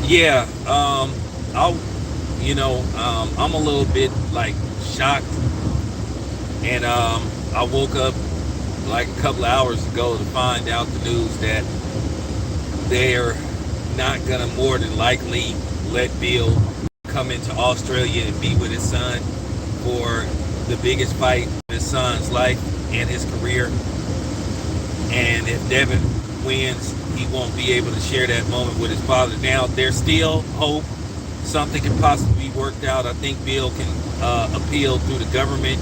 Yeah, I'll, I'm a little bit like shocked, and I woke up like a couple of hours ago to find out the news that they're not gonna more than likely let Bill come into Australia and be with his son for the biggest fight of his son's life and his career. And if Devin wins, he won't be able to share that moment with his father. Now, there's still hope. Something can possibly be worked out. I think Bill can appeal through the government.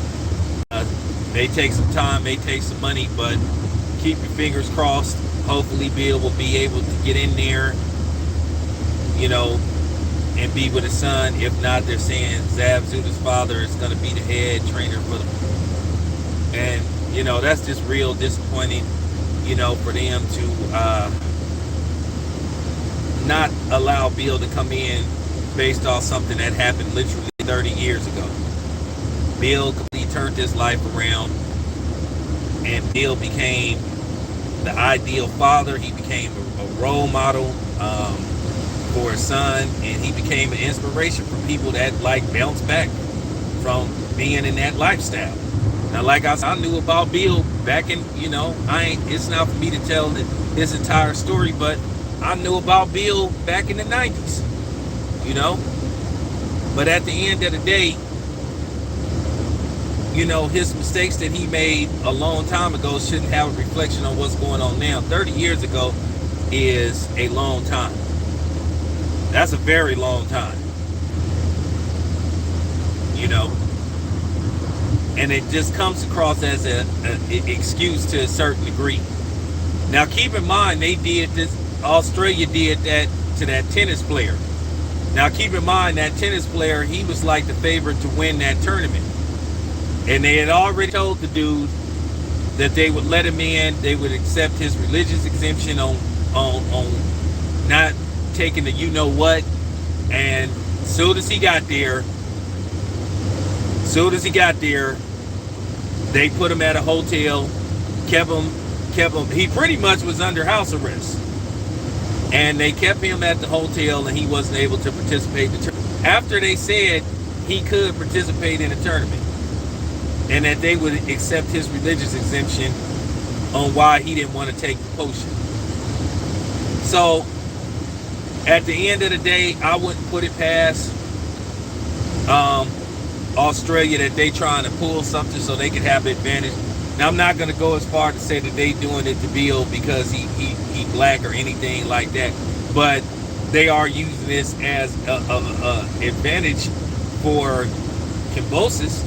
Uh, may take some time, may take some money, but keep your fingers crossed. Hopefully, Bill will be able to get in there, you know, and be with his son. If not, they're saying Zab Zuda's father is going to be the head trainer for the. And, that's just real disappointing, for them to not allow Bill to come in based off something that happened literally 30 years ago. Bill completely turned his life around, and Bill became the ideal father. He became a role model for his son, and he became an inspiration for people that like bounce back from being in that lifestyle. Now, like I said, I knew about Bill back in, it's not for me to tell his entire story, but I knew about Bill back in the 90s, But at the end of the day, his mistakes that he made a long time ago shouldn't have a reflection on what's going on now. 30 years ago is a long time. That's a very long time, and it just comes across as an excuse to a certain degree. Now, keep in mind, they did this. Australia did that to that tennis player. Now, keep in mind, that tennis player, he was like the favorite to win that tournament, and they had already told the dude that they would let him in. They would accept his religious exemption on not taking the what. And soon as he got there, they put him at a hotel, kept him. He pretty much was under house arrest, and they kept him at the hotel, and he wasn't able to participate in the tournament. After they said he could participate in the tournament, and that they would accept his religious exemption on why he didn't want to take the potion. So, at the end of the day, I wouldn't put it past Australia that they trying to pull something so they can have advantage. Now, I'm not going to go as far to say that they doing it to Bill because he black or anything like that, but they are using this as a advantage for Cambosis,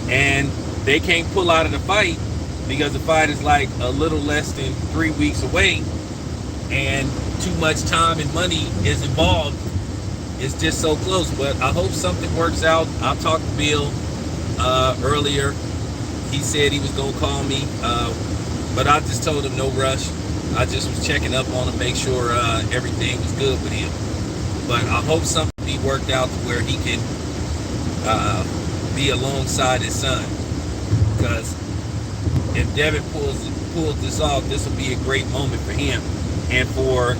and they can't pull out of the fight because the fight is like a little less than 3 weeks away, and too much time and money is involved. It's just so close, but I hope something works out. I talked to Bill earlier. He said he was going to call me, but I just told him no rush. I just was checking up on him, make sure everything was good with him. But I hope something be worked out to where he can be alongside his son. Because if Devin pulls this off, this will be a great moment for him. And for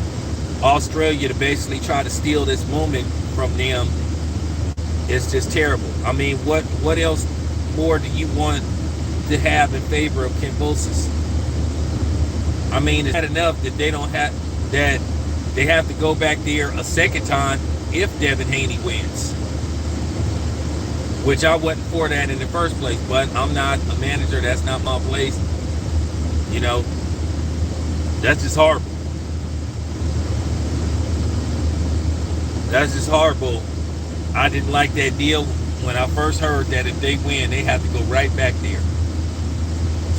Australia to basically try to steal this moment from them, it's just terrible. I mean, what else more do you want to have in favor of Cambosis? I mean, it's not enough that they don't have that they have to go back there a second time if Devin Haney wins, which I wasn't for that in the first place. But I'm not a manager; that's not my place. That's just horrible. That's just horrible. I didn't like that deal when I first heard that if they win, they have to go right back there.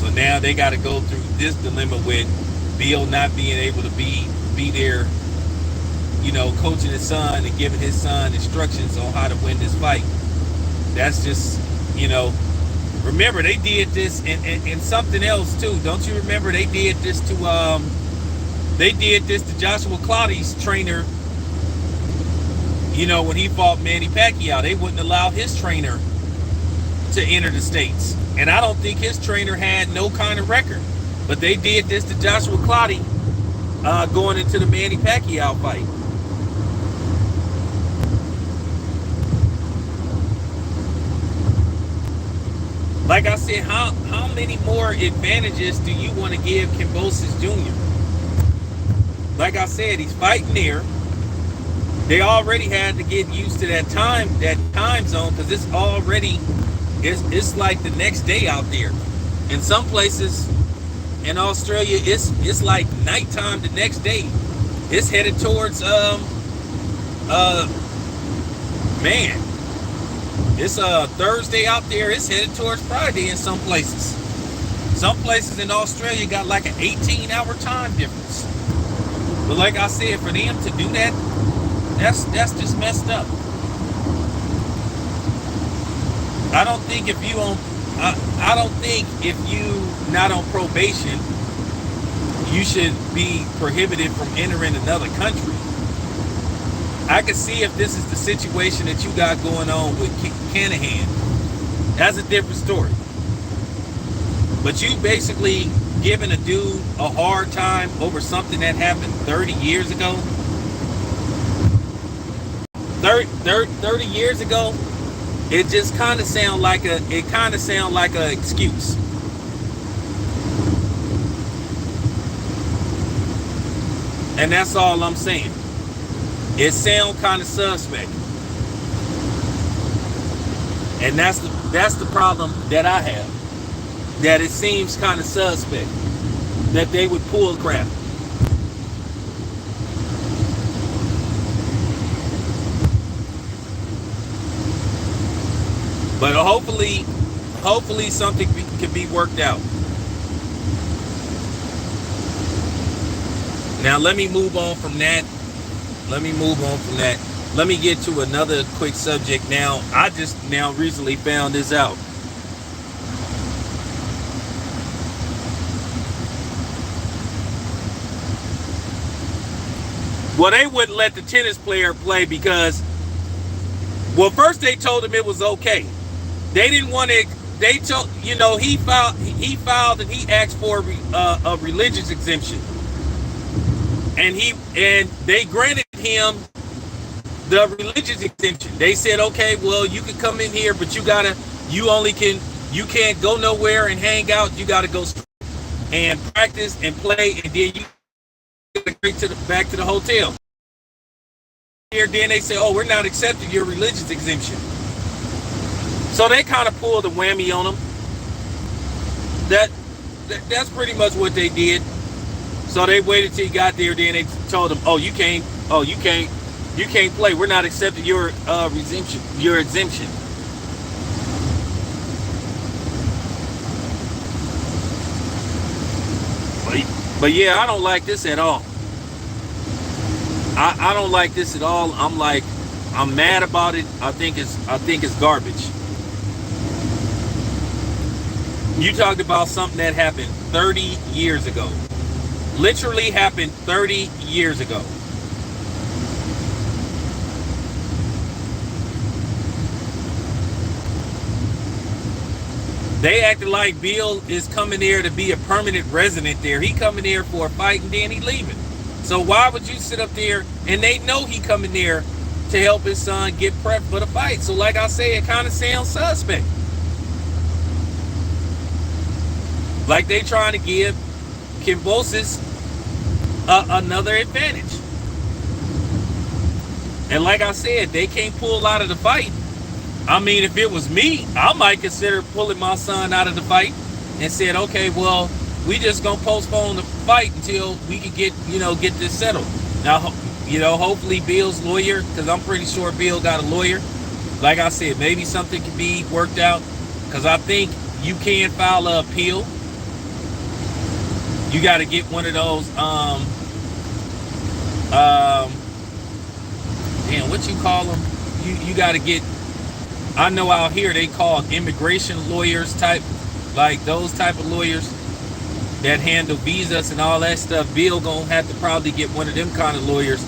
So now they got to go through this dilemma with Bill not being able to be there, coaching his son and giving his son instructions on how to win this fight. That's just, remember they did this in something else too. Don't you remember they did this to Joshua Clottey's trainer? When he fought Manny Pacquiao, they wouldn't allow his trainer to enter the States. And I don't think his trainer had no kind of record. But they did this to Joshua Clottey going into the Manny Pacquiao fight. Like I said, how many more advantages do you want to give Kambosos Jr.? Like I said, he's fighting there. They already had to get used to that time zone, because it's like the next day out there. In some places in Australia, it's like nighttime the next day. It's headed towards man. It's Thursday out there. It's headed towards Friday in some places. Some places in Australia got like an 18-hour time difference. But like I said, for them to do that, that's just messed up. I don't think if you not on probation, you should be prohibited from entering another country. I can see if this is the situation that you got going on with Canahan. That's a different story. But you basically giving a dude a hard time over something that happened 30 years ago. 30 years ago, it just kind of sound like a excuse. And that's all I'm saying. It sound kind of suspect. And that's the problem that I have. That it seems kind of suspect that they would pull crap. But hopefully something can be worked out. Now let me move on from that. Let me get to another quick subject now. I just now recently found this out. Well, they wouldn't let the tennis player play because, well, first they told him it was okay. They didn't want to. They told, he filed and he asked for a religious exemption, and they granted him the religious exemption. They said, okay, well, you can come in here, but you can't go nowhere and hang out. You gotta go and practice and play, and then you back to the hotel. Here, then they say, oh, we're not accepting your religious exemption. So they kind of pulled a whammy on him. That's pretty much what they did. So they waited till he got there. Then they told him, oh, you can't play. We're not accepting your exemption. But yeah, I don't like this at all. I don't like this at all. I'm mad about it. I think it's garbage. You talked about something that happened 30 years ago. Literally happened 30 years ago. They acted like Bill is coming there to be a permanent resident there. He coming there for a fight and then he leaving. So why would you sit up there, and they know he coming there to help his son get prepped for the fight. So like I say, it kind of sounds suspect. Like they trying to give Kambosos another advantage. And like I said, they can't pull out of the fight. I mean, if it was me, I might consider pulling my son out of the fight and said, okay, well, we just gonna postpone the fight until we can get this settled. Now, hopefully Bill's lawyer, because I'm pretty sure Bill got a lawyer. Like I said, maybe something can be worked out, because I think you can file an appeal. You got to get one of those, what you call them? You got to get, I know out here they call immigration lawyers type, like those type of lawyers that handle visas and all that stuff. Bill gonna have to probably get one of them kind of lawyers,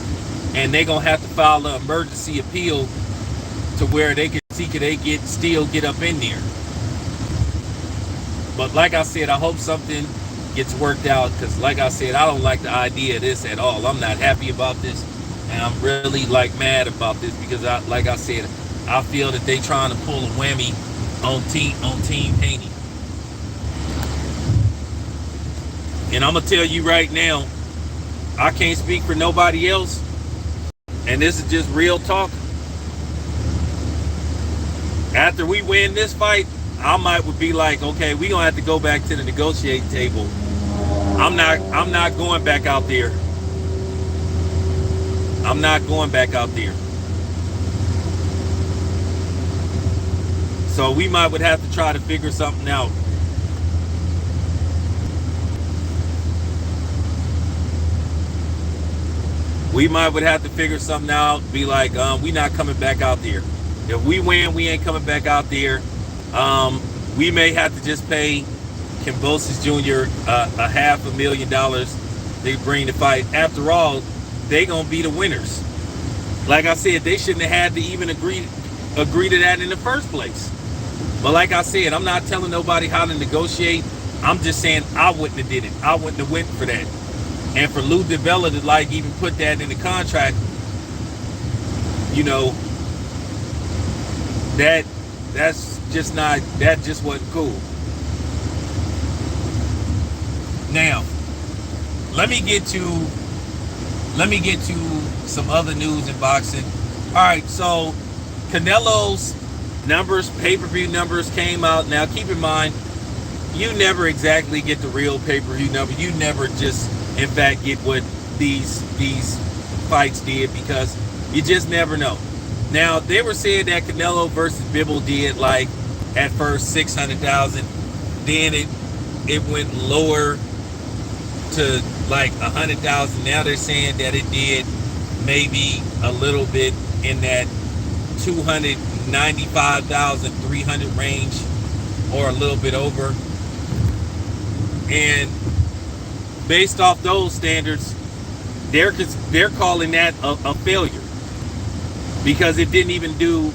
and they gonna have to file an emergency appeal to where they can see could they still get up in there. But like I said, I hope something gets worked out, because like I said, I don't like the idea of this at all. I'm not happy about this, and I'm really mad about this, because I feel that they trying to pull a whammy on team Haney. And I'm gonna tell you right now, I can't speak for nobody else, and this is just real talk. After we win this fight, I might would be like, okay, we gonna have to go back to the negotiating table. I'm not going back out there. I'm not going back out there. So we might would have to try to figure something out. We might would have to figure something out. Be like, we not coming back out there. If we win, we ain't coming back out there. We may have to just pay Kambosos Jr. A $500,000 they bring the fight. After all, they gonna be the winners. Like I said, they shouldn't have had to even agree to that in the first place. But like I said, I'm not telling nobody how to negotiate. I'm just saying I wouldn't have did it. I wouldn't have went for that. And for Lou DiBella to like even put that in the contract, you know, that's just not, that just wasn't cool. Now, let me get to some other news in boxing. All right, so Canelo's numbers, pay-per-view numbers came out. Now, keep in mind, you never exactly get the real pay-per-view number. You never just, in fact, get what these fights did, because you just never know. Now, they were saying that Canelo versus Bivol did, like, at first 600,000. Then it went lower to like 100,000. Now they're saying that it did maybe a little bit in that 295,300 range, or a little bit over. And based off those standards, they're calling that a failure, because it didn't even do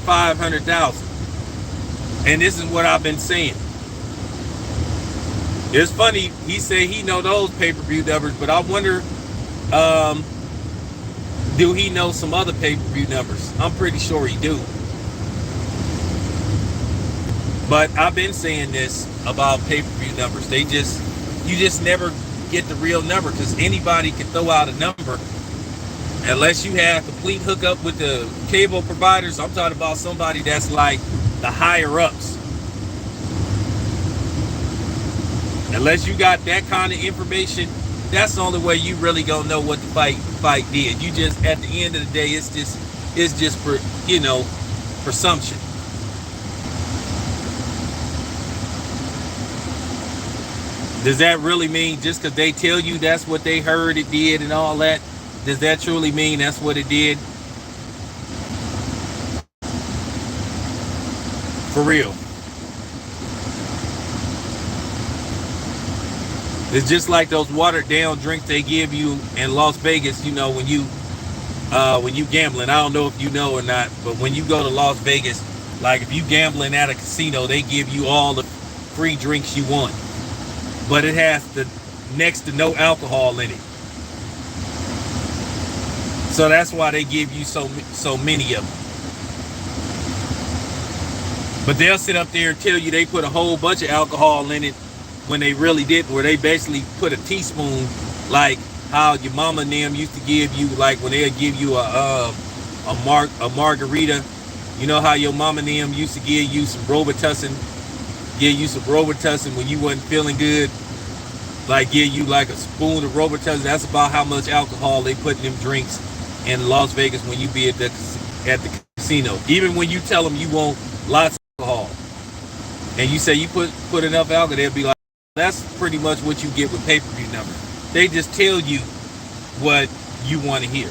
500,000. And this is what I've been saying. It's funny, he said he know those pay-per-view numbers, but I wonder, do he know some other pay-per-view numbers? I'm pretty sure he do. But I've been saying this about pay-per-view numbers. You just never get the real number, because anybody can throw out a number unless you have complete hookup with the cable providers. I'm talking about somebody that's like the higher ups. Unless you got that kind of information, that's the only way you really gonna know what the fight did. You just, at the end of the day, it's just for, presumption. Does that really mean just because they tell you that's what they heard it did and all that? Does that truly mean that's what it did? For real. It's just like those watered down drinks they give you in Las Vegas, when you gambling. I don't know if you know or not, but when you go to Las Vegas, like if you gambling at a casino, they give you all the free drinks you want. But it has the next to no alcohol in it. So that's why they give you so many of them. But they'll sit up there and tell you they put a whole bunch of alcohol in it when they really didn't, where they basically put a teaspoon, like how your mama and them used to give you, like when they'll give you a margarita. You know how your mama and them used to give you some Robitussin when you wasn't feeling good, like give you like a spoon of Robitussin. That's about how much alcohol they put in them drinks in Las Vegas when you be at the casino. Even when you tell them you want lots of alcohol and you say you put enough alcohol, they'll be like, that's pretty much what you get with pay-per-view numbers. They just tell you what you want to hear.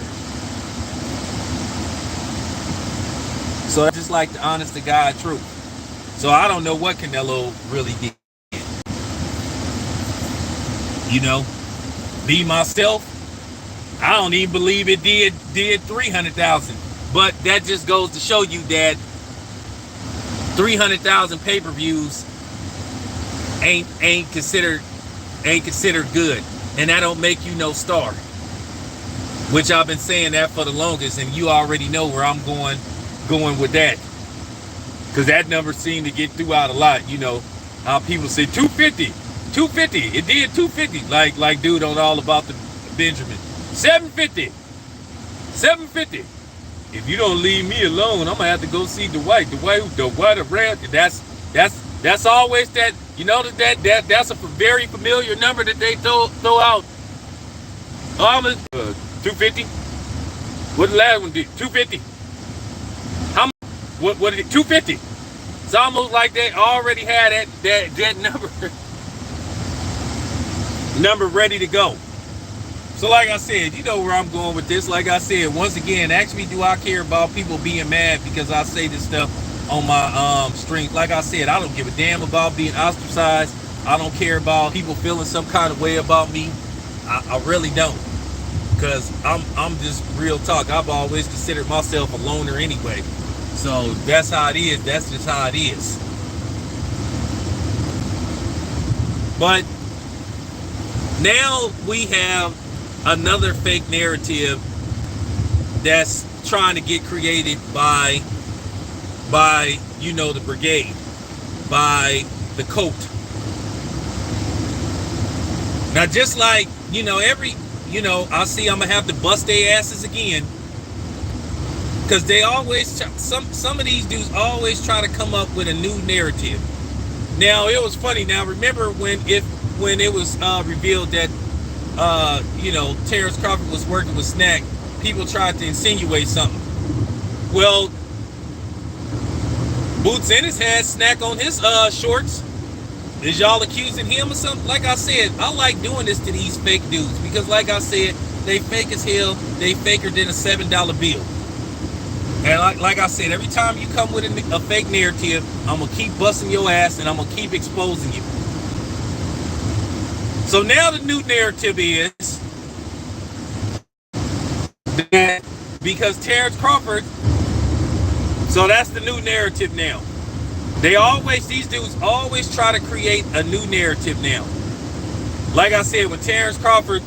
So that's just like the honest to God truth. So I don't know what Canelo really did. Me myself, I don't even believe it did 300,000. But that just goes to show you that 300,000 pay-per-views ain't considered good, and that don't make you no star. Which I've been saying that for the longest, and you already know where I'm going with that. because that number seemed to get throughout a lot. You know how people say 250, 250. It did 250. Like dude on All About the Benjamin. 750, 750. If you don't leave me alone, I'm gonna have to go see Dwight. Dwight around. That's always that. You know that's a very familiar number that they throw out. 250. What the last one did? 250. How much? What did it? 250. It's almost like they already had that number ready to go. So like I said, you know where I'm going with this. Like I said, once again, ask me, do I care about people being mad because I say this stuff on my stream? Like I said, I don't give a damn about being ostracized. I don't care about people feeling some kind of way about me. I really don't. Because I'm just real talk. I've always considered myself a loner anyway. So that's how it is. That's just how it is. But now we have another fake narrative that's trying to get created by you know, the brigade, by the coat. Now just like, you know, I see I'm gonna have to bust their asses again, because they always some of these dudes always try to come up with a new narrative. Now it was funny. Now remember when it was revealed that you know, Terrence Crawford was working with Snack, people tried to insinuate something. Well, Boots Ennis had Snack on his shorts. Is y'all accusing him of something? Like I said, I like doing this to these fake dudes because, like I said, they fake as hell. They faker than a $7 bill. And like I said, every time you come with a fake narrative, I'm gonna keep busting your ass and I'm gonna keep exposing you. So now the new narrative is that because Terrence Crawford, so that's the new narrative now. These dudes always try to create a new narrative now. Like I said, when Terrence Crawford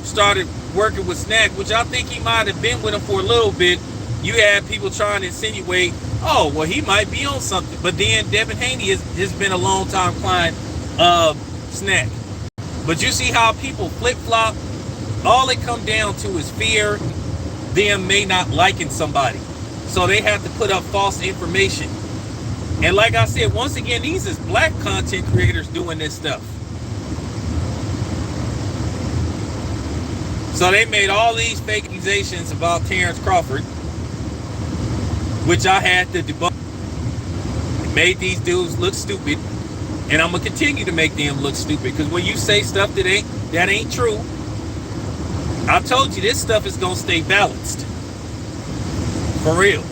started working with Snack, which I think he might have been with him for a little bit, you had people trying to insinuate, oh, well, he might be on something. But then Devin Haney has been a long time client of Snack. But you see how people flip-flop? All it come down to is fear, them may not liking somebody. So they have to put up false information. And like I said, once again, these is black content creators doing this stuff. So they made all these fake accusations about Terrence Crawford, which I had to debunk. It made these dudes look stupid. And I'm going to continue to make them look stupid. Because when you say stuff that ain't true, I told you this stuff is going to stay balanced. For real.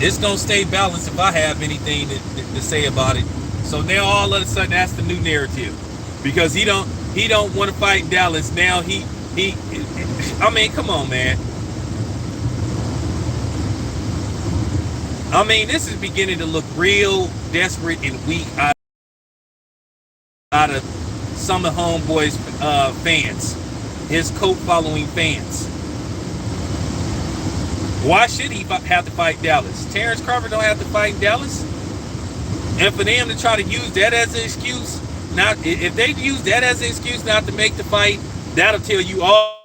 It's going to stay balanced if I have anything to say about it. So now all of a sudden that's the new narrative. Because he don't want to fight in Dallas. Now he I mean, come on, man. I mean, this is beginning to look real desperate and weak out of some of Homeboy's fans, his coat following fans. Why should he have to fight Dallas? Terrence Crawford don't have to fight in Dallas. And for them to try to use that as an excuse, if they use that as an excuse not to make the fight, that'll tell you all.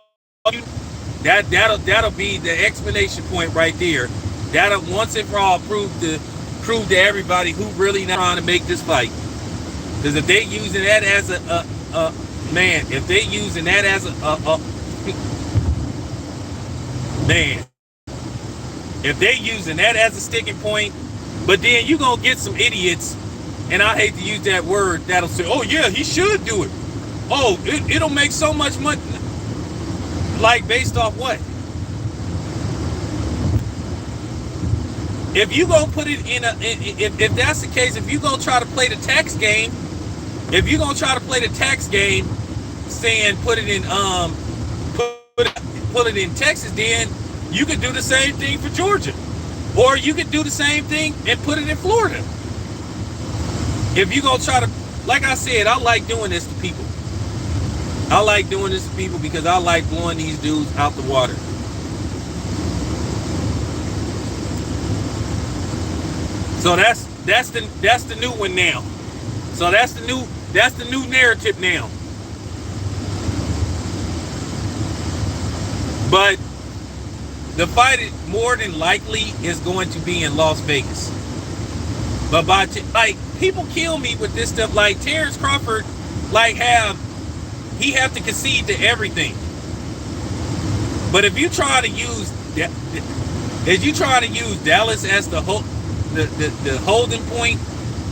That'll be the explanation point right there. That'll once and for all prove to everybody who really not trying to make this fight. Because if they using that as if they using that as if they using that as a sticking point, but then you gonna get some idiots, and I hate to use that word, that'll say, oh yeah, he should do it. Oh, it'll make so much money. Like, based off what? If you gonna put it in if that's the case, if you gonna try to play the tax game, saying put it in Texas, then you could do the same thing for Georgia. Or you could do the same thing and put it in Florida. If you gonna try to, like I said, I like doing this to people. I like doing this to people because I like blowing these dudes out the water. So that's the new one now. So that's the new narrative now. But the fight more than likely is going to be in Las Vegas. But like people kill me with this stuff. Like Terrence Crawford, like he have to concede to everything. But if you try to use Dallas as the holding point,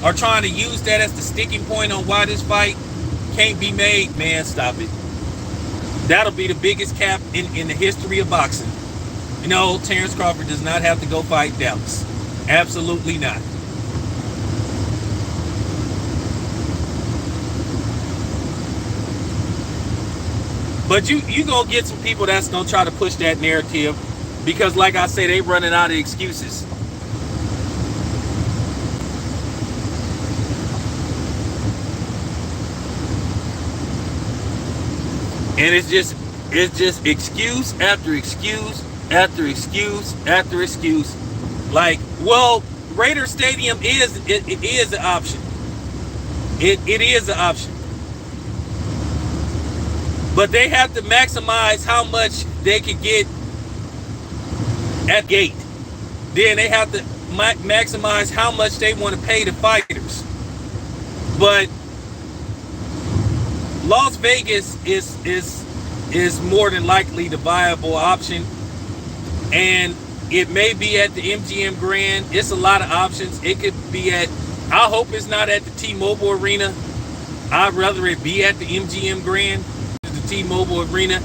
or trying to use that as the sticking point on why this fight can't be made, man, stop it. That'll be the biggest cap in the history of boxing. You know, Terrence Crawford does not have to go fight Dallas. Absolutely not. But you gonna get some people that's gonna try to push that narrative, because like I say, they running out of excuses. And it's just excuse after excuse after excuse after excuse. Like, well, Raider Stadium is an option. It is an option. But they have to maximize how much they can get at gate. Then they have to maximize how much they want to pay the fighters. But Las Vegas is more than likely the viable option, and it may be at the MGM Grand. It's a lot of options. It could be at, I hope it's not at the T-Mobile Arena. I'd rather it be at the MGM Grand, the T-Mobile Arena,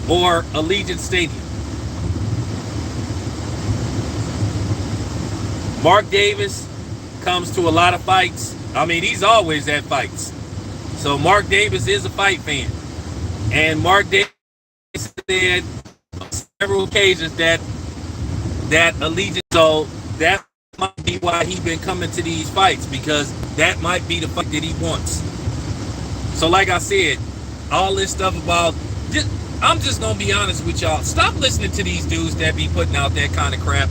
or Allegiant Stadium. Mark Davis comes to a lot of fights. I mean, he's always at fights. So Mark Davis is a fight fan. And Mark Davis said on several occasions that Allegiant, so that might be why he's been coming to these fights, because that might be the fight that he wants. So like I said, all this stuff about, I'm just gonna be honest with y'all. Stop listening to these dudes that be putting out that kind of crap.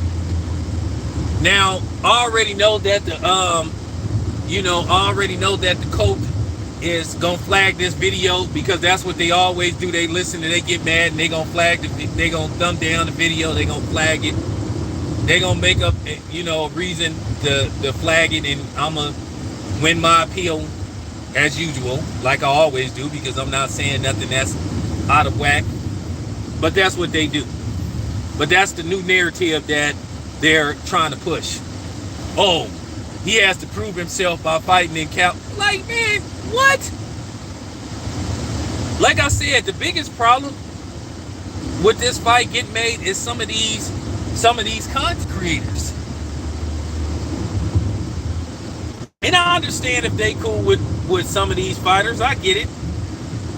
Now, I already know that the coach is gonna flag this video, because that's what they always do. They listen and they get mad and they gonna flag they gonna thumb down the video, they gonna flag it, they gonna make up a reason to flag it, and I'm gonna win my appeal as usual, like I always do, because I'm not saying nothing that's out of whack. But that's what they do. But that's the new narrative that they're trying to push. Oh, he has to prove himself by fighting in Cal. Like, man, what? Like I said, the biggest problem with this fight getting made is some of these content creators. And I understand if they cool with some of these fighters. I get it.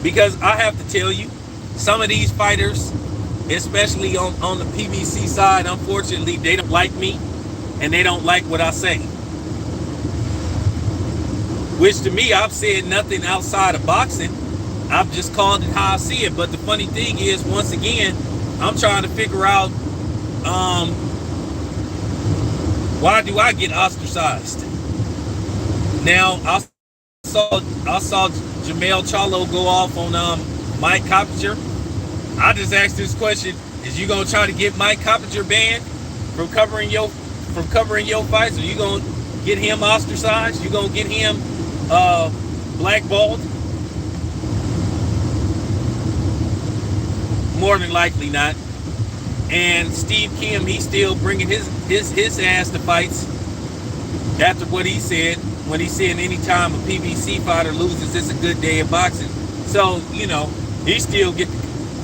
Because I have to tell you, some of these fighters, especially on the PBC side, unfortunately, they don't like me and they don't like what I say. Which to me, I've said nothing outside of boxing. I've just called it how I see it. But the funny thing is, once again, I'm trying to figure out why do I get ostracized? Now, I saw Jamel Charlo go off on Mike Coppinger. I just asked this question: is you gonna try to get Mike Coppinger banned from covering your fights? Are you gonna get him ostracized? You gonna get him blackballed? More than likely not. And Steve Kim, he's still bringing his ass to fights after what he said, when he said anytime a PBC fighter loses, it's a good day of boxing. So, he still get,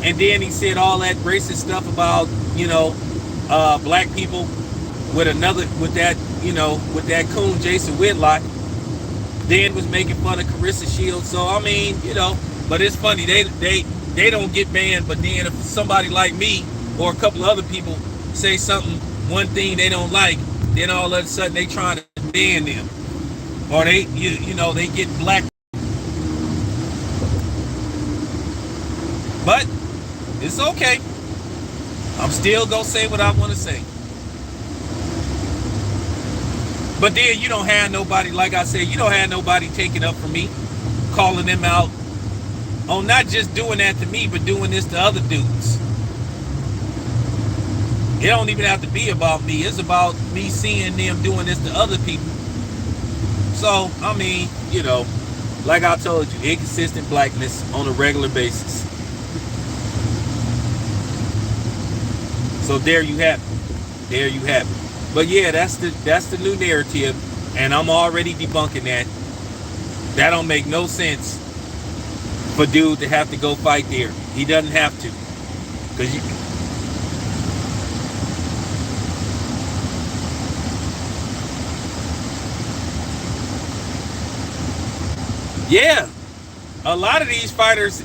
and then he said all that racist stuff about, black people with that coon Jason Whitlock. Then was making fun of Carissa Shields. So, I mean, but it's funny, they don't get banned, but then if somebody like me or a couple of other people say something, one thing they don't like, then all of a sudden they trying to ban them. Or they get black. But it's okay. I'm still gonna say what I want to say. But then you don't have nobody, like I said, you don't have nobody taking up for me, calling them out on not just doing that to me, but doing this to other dudes. It don't even have to be about me. It's about me seeing them doing this to other people. So, I mean, like I told you, inconsistent blackness on a regular basis. So there you have it. There you have it. But yeah, that's the new narrative, and I'm already debunking that. That don't make no sense for dude to have to go fight there. He doesn't have to, because you. Yeah, a lot of these fighters,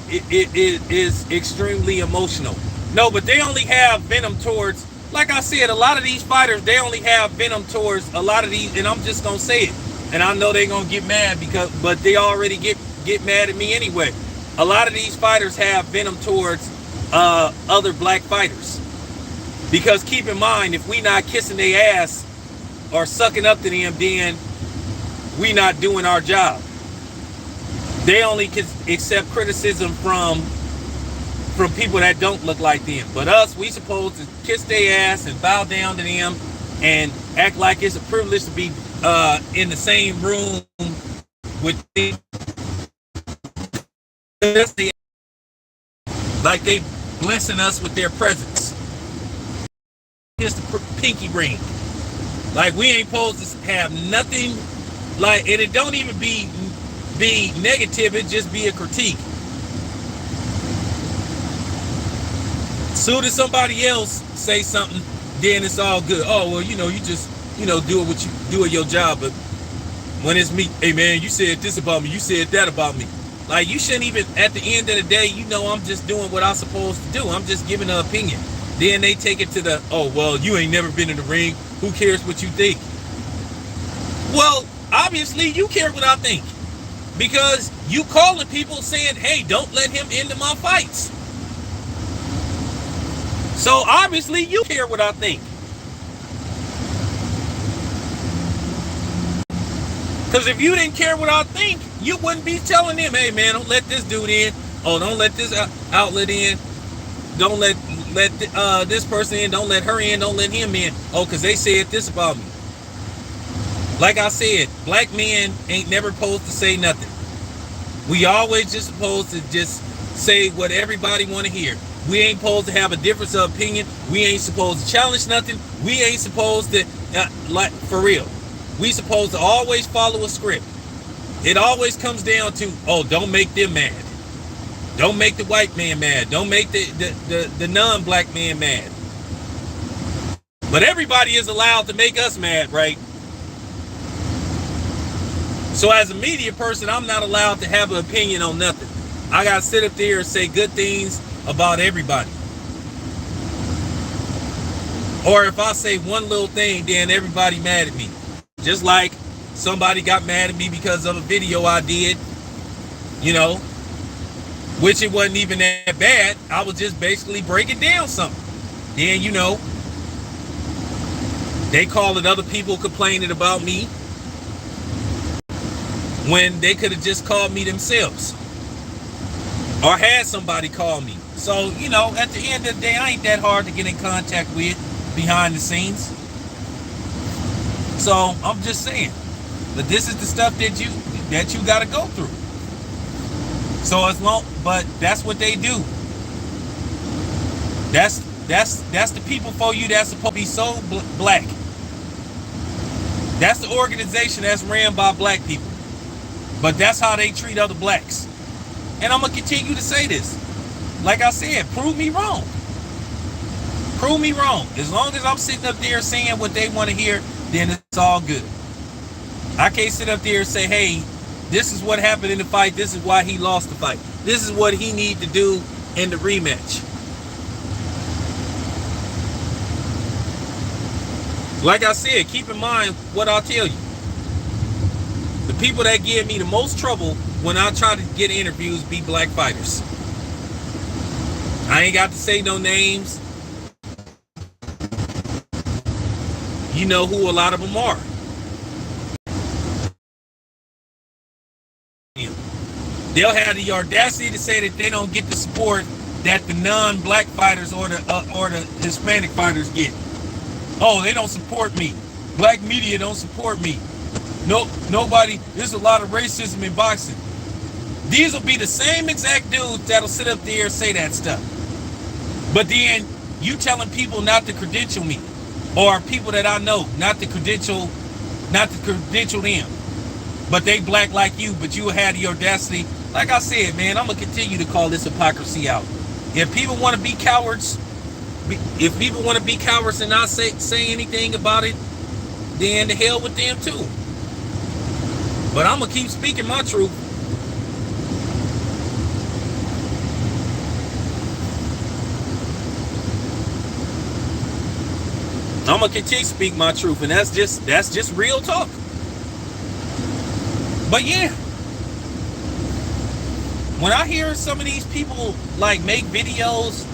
it is extremely emotional. No, but they only have venom towards, like I said, a lot of these fighters, they only have venom towards a lot of these, and I'm just gonna say it. And I know they're gonna get mad but they already get mad at me anyway. A lot of these fighters have venom towards other black fighters. Because keep in mind, if we not kissing their ass or sucking up to them, then we not doing our job. They only can accept criticism from people that don't look like them. But us, we supposed to kiss their ass and bow down to them and act like it's a privilege to be in the same room with them. Like they blessing us with their presence. Here's the pinky ring. Like we ain't supposed to have nothing, like, and it don't even be negative, it just be a critique. Soon as somebody else say something, then it's all good. Oh, well, you just, do what you do at your job. But when it's me, hey man, you said this about me, you said that about me. Like, you shouldn't even, at the end of the day, I'm just doing what I'm supposed to do. I'm just giving an opinion. Then they take it to the, oh, well, you ain't never been in the ring. Who cares what you think? Well, obviously you care what I think. Because you calling people saying, hey, don't let him into my fights. So obviously you care what I think. Because if you didn't care what I think, you wouldn't be telling them, hey man, don't let this dude in. Oh, don't let this outlet in. Don't let this person in. Don't let her in. Don't let him in. Oh, because they said this about me. Like I said, black men ain't never supposed to say nothing. We always just supposed to just say what everybody want to hear. We ain't supposed to have a difference of opinion. We ain't supposed to challenge nothing. We ain't supposed to, like, for real. We supposed to always follow a script. It always comes down to, oh, don't make them mad. Don't make the white man mad. Don't make the non-black man mad. But everybody is allowed to make us mad, right? So as a media person, I'm not allowed to have an opinion on nothing. I got to sit up there and say good things about everybody. Or if I say one little thing, then everybody mad at me. Just like somebody got mad at me because of a video I did, which it wasn't even that bad. I was just basically breaking down something. Then, they call it other people complaining about me when they could have just called me themselves or had somebody call me. So, at the end of the day, I ain't that hard to get in contact with behind the scenes. So I'm just saying, but this is the stuff that you got to go through. So but that's what they do. That's the people for you that's supposed to be so black. That's the organization that's ran by black people. But that's how they treat other blacks. And I'm going to continue to say this. Like I said, prove me wrong. Prove me wrong. As long as I'm sitting up there saying what they want to hear, then it's all good. I can't sit up there and say, hey, this is what happened in the fight. This is why he lost the fight. This is what he need to do in the rematch. Like I said, keep in mind what I'll tell you. The people that give me the most trouble when I try to get interviews be black fighters. I ain't got to say no names. You know who a lot of them are. They'll have the audacity to say that they don't get the support that the non-black fighters or the Hispanic fighters get. Oh, they don't support me. Black media don't support me. No, nobody. There's a lot of racism in boxing. These will be the same exact dudes that'll sit up there and say that stuff. But then you telling people not to credential me, or people that I know not to credential them. But they black like you, but you had the audacity. Like I said, man, I'm gonna continue to call this hypocrisy out. If people want to be cowards, and not say anything about it, then the hell with them too. But I'm gonna keep speaking my truth. I'm gonna continue to speak my truth, and that's just real talk. But yeah, when I hear some of these people like make videos,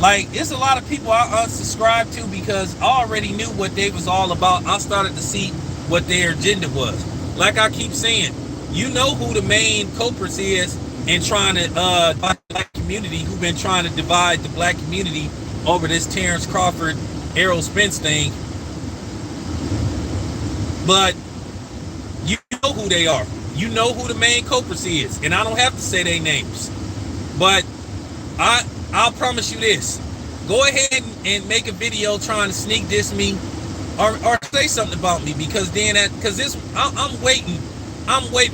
like it's a lot of people I unsubscribed to because I already knew what they was all about. I started to see what their agenda was. Like I keep saying, you know who the main culprits is in trying to divide the black community, who've been trying to divide the black community over this Terrence Crawford, Errol Spence thing. But you know who they are. You know who the main culprits is, and I don't have to say their names. But I'll promise you this: go ahead and make a video trying to sneak diss me, or say something about me, because then I'm waiting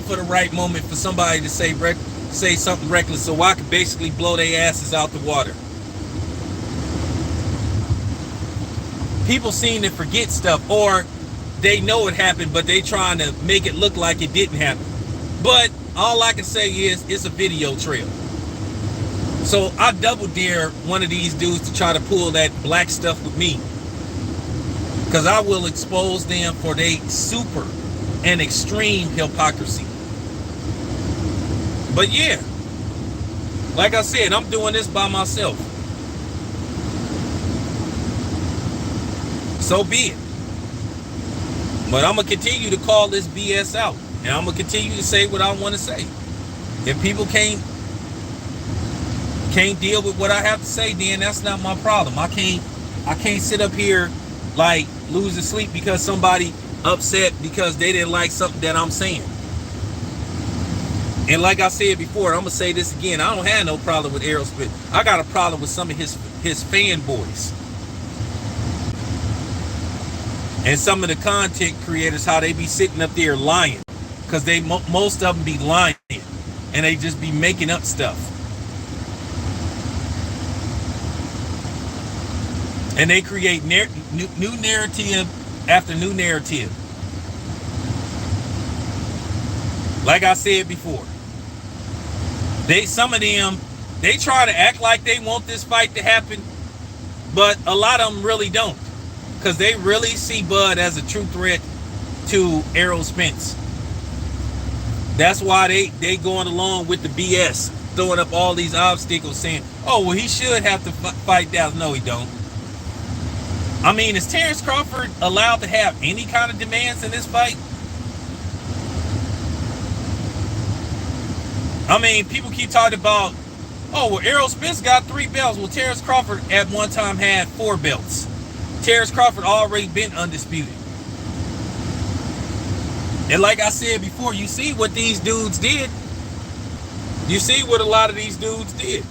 for the right moment for somebody to say something reckless, so I can basically blow their asses out the water. People seem to forget stuff, or they know it happened, but they trying to make it look like it didn't happen. But all I can say is it's a video trail. So I double dare one of these dudes to try to pull that black stuff with me, because I will expose them for their super and extreme hypocrisy. But yeah, like I said, I'm doing this by myself. So be it. But I'm going to continue to call this BS out. And I'm going to continue to say what I want to say. If people can't deal with what I have to say, then that's not my problem. I can't sit up here like losing sleep because somebody upset because they didn't like something that I'm saying. And like I said before, I'm going to say this again. I don't have no problem with Errol Spence. I got a problem with some of his fanboys. And some of the content creators, how they be sitting up there lying, because most of them be lying, and they just be making up stuff. And they create new narrative after new narrative. Like I said before, some of them try to act like they want this fight to happen, but a lot of them really don't. Because they really see Bud as a true threat to Errol Spence. That's why they going along with the BS, throwing up all these obstacles, saying, oh, well, he should have to fight Dallas. No, he don't. I mean, is Terrence Crawford allowed to have any kind of demands in this fight? I mean, people keep talking about, oh, well, Errol Spence got 3 belts. Well, Terrence Crawford at one time had 4 belts. Terrence Crawford already been undisputed. And like I said before, you see what these dudes did. You see what a lot of these dudes did.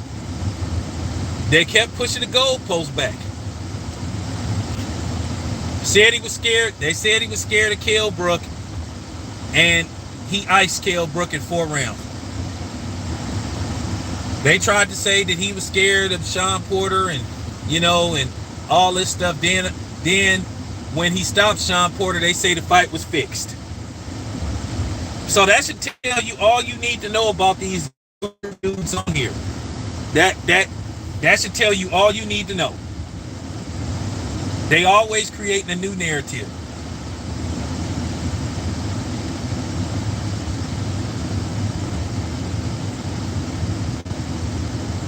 They kept pushing the goalpost back. Said he was scared. They said he was scared of Kell Brook, and he iced Kell Brook in 4 rounds. They tried to say that he was scared of Sean Porter and all this stuff. Then when he stopped Sean Porter, they say the fight was fixed. So that should tell you all you need to know about these dudes on here. That should tell you all you need to know. They always creating a new narrative.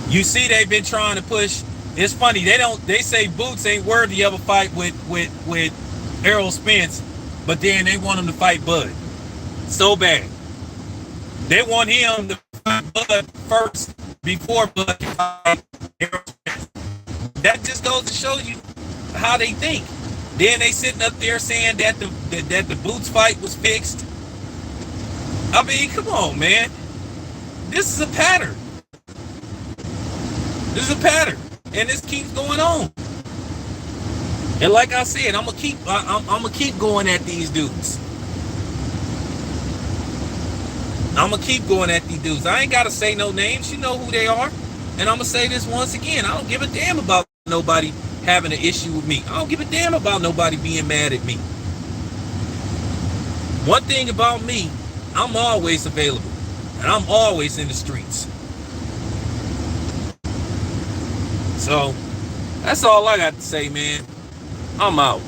You see, they've been trying to push. It's funny, they say Boots ain't worthy of a fight with Errol Spence, but then they want him to fight Bud so bad. They want him to fight blood first before blood can fight. That just goes to show you how they think. Then they sitting up there saying that the Boots fight was fixed. I mean, come on, man. This is a pattern. This is a pattern, and this keeps going on. And like I said, I'm gonna keep going at these dudes. I'm gonna keep going at these dudes. I ain't gotta say no names. You know who they are. And I'm gonna say this once again. I don't give a damn about nobody having an issue with me. I don't give a damn about nobody being mad at me. One thing about me, I'm always available, and I'm always in the streets. So that's all I got to say, man. I'm out.